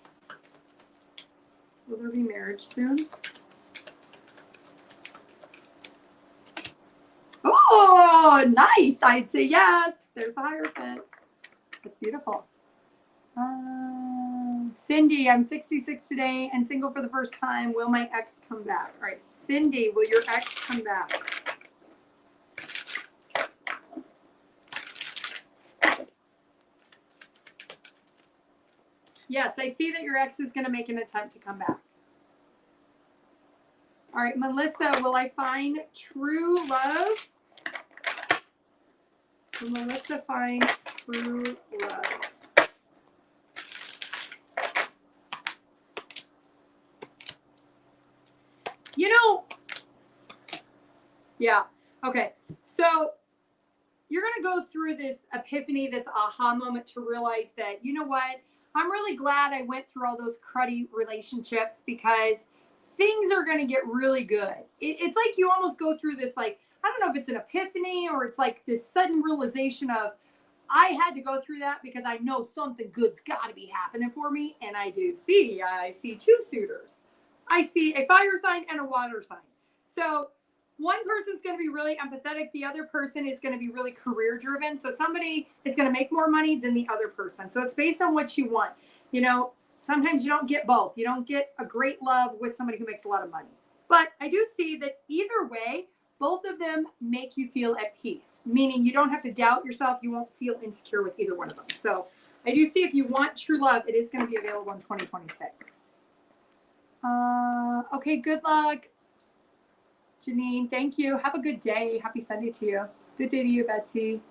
Oh, nice. I'd say yes. There's the Hierophant. That's beautiful. Cindy, I'm 66 today and single for the first time. Will my ex come back? All right, Cindy, will your ex come back? Yes, I see that your ex is going to make an attempt to come back. All right, Melissa, will I find true love? Will Melissa find true love? You know, yeah, okay. So you're going to go through this epiphany, this aha moment to realize that, you know what? I'm really glad I went through all those cruddy relationships because things are going to get really good. It's like you almost go through this, like, I don't know if it's an epiphany or it's like this sudden realization of, I had to go through that because I know something good's got to be happening for me. And I do see, I see 2 suitors. I see a fire sign and a water sign. So one person's going to be really empathetic. The other person is going to be really career driven. So somebody is going to make more money than the other person. So it's based on what you want. You know, sometimes you don't get both. You don't get a great love with somebody who makes a lot of money. But I do see that either way, both of them make you feel at peace, meaning you don't have to doubt yourself. You won't feel insecure with either one of them. So I do see if you want true love, it is going to be available in 2026. Okay, good luck. Janine, thank you. Have a good day. Happy Sunday to you. Good day to you, Betsy.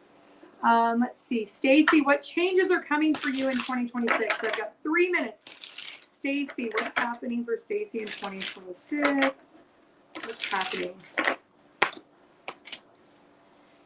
Let's see. Stacy, what changes are coming for you in 2026? I've got 3 minutes. Stacy, what's happening for Stacy in 2026? What's happening?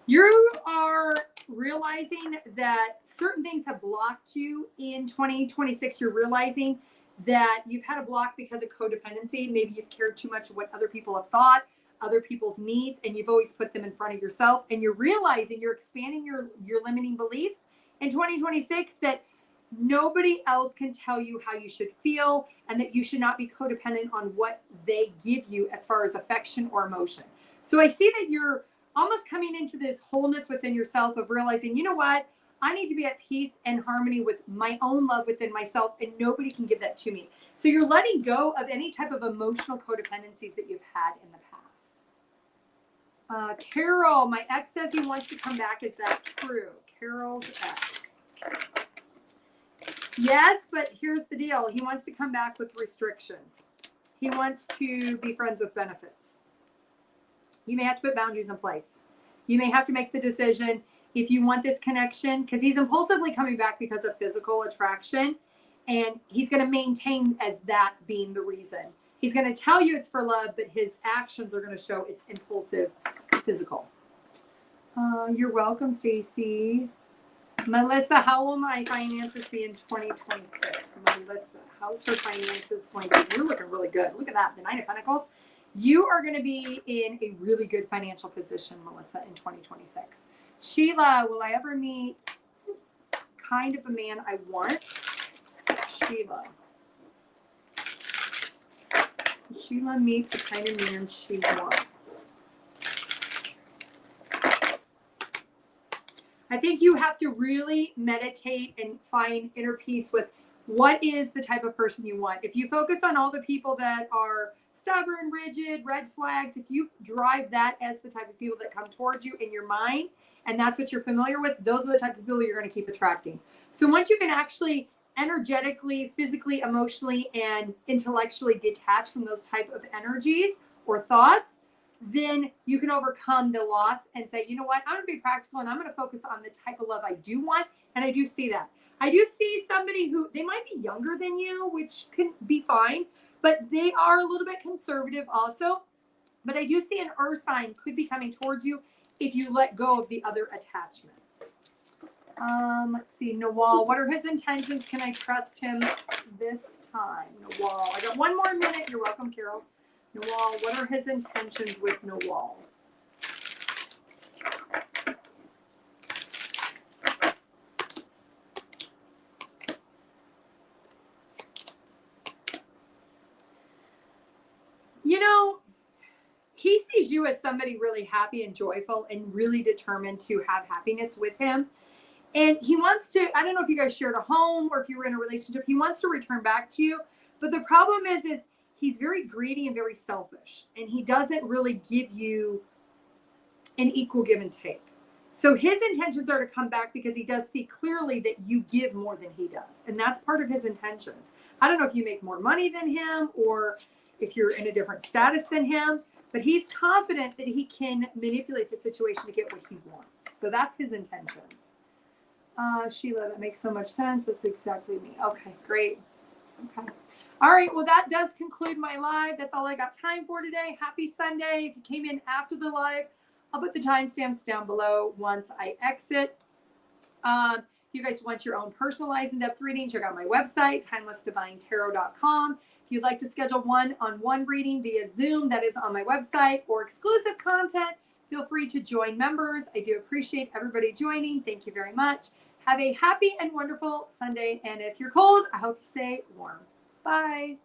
You are realizing that certain things have blocked you in 2026. You're realizing that you've had a block because of codependency. Maybe you've cared too much of what other people have thought. other people's needs, and you've always put them in front of yourself, and you're realizing you're expanding your limiting beliefs in 2026, that nobody else can tell you how you should feel, and that you should not be codependent on what they give you as far as affection or emotion. So I see that you're almost coming into this wholeness within yourself of realizing, you know what, I need to be at peace and harmony with my own love within myself, and nobody can give that to me. So you're letting go of any type of emotional codependencies that you've had in the past. Carol, my ex says he wants to come back. Is that true? Carol's ex. Yes, but here's the deal. He wants to come back with restrictions. He wants to be friends with benefits. You may have to put boundaries in place. You may have to make the decision if you want this connection, because he's impulsively coming back because of physical attraction, and he's going to maintain as that being the reason. He's going to tell you it's for love, but his actions are going to show it's impulsive physical. You're welcome, Stacy. Melissa, how will my finances be in 2026? Melissa, how's her finances going to be? You're looking really good. Look at that, the 9 of Pentacles. You are going to be in a really good financial position, Melissa, in 2026. Sheila, will I ever meet kind of a man I want? Sheila. Sheila meet the kind of man she wants. I think you have to really meditate and find inner peace with what is the type of person you want. If you focus on all the people that are stubborn, rigid, red flags, if you drive that as the type of people that come towards you in your mind, and that's what you're familiar with, those are the type of people you're going to keep attracting. So once you can actually energetically, physically, emotionally, and intellectually detach from those type of energies or thoughts, then you can overcome the loss and say, you know what, I'm going to be practical and I'm going to focus on the type of love I do want. And I do see that. I do see somebody who, they might be younger than you, which can be fine, but they are a little bit conservative also. But I do see an earth sign could be coming towards you if you let go of the other attachments. Let's see, Nawal, what are his intentions? Can I trust him this time? Nawal, I got one more minute. You're welcome, Carol. Nawal, what are his intentions with Nawal? You know, he sees you as somebody really happy and joyful and really determined to have happiness with him. And he wants to, I don't know if you guys shared a home or if you were in a relationship, he wants to return back to you. But the problem is he's very greedy and very selfish. And he doesn't really give you an equal give and take. So his intentions are to come back because he does see clearly that you give more than he does. And that's part of his intentions. I don't know if you make more money than him or if you're in a different status than him, but he's confident that he can manipulate the situation to get what he wants. So that's his intentions. Sheila, that makes so much sense. That's exactly me. Okay, great. Okay. All right. Well, that does conclude my live. That's all I got time for today. Happy Sunday. If you came in after the live, I'll put the timestamps down below once I exit. If you guys want your own personalized in-depth reading, check out my website, timelessdivinetarot.com. If you'd like to schedule one-on-one reading via Zoom, that is on my website, or exclusive content, feel free to join members. I do appreciate everybody joining. Thank you very much. Have a happy and wonderful Sunday. And if you're cold, I hope you stay warm. Bye.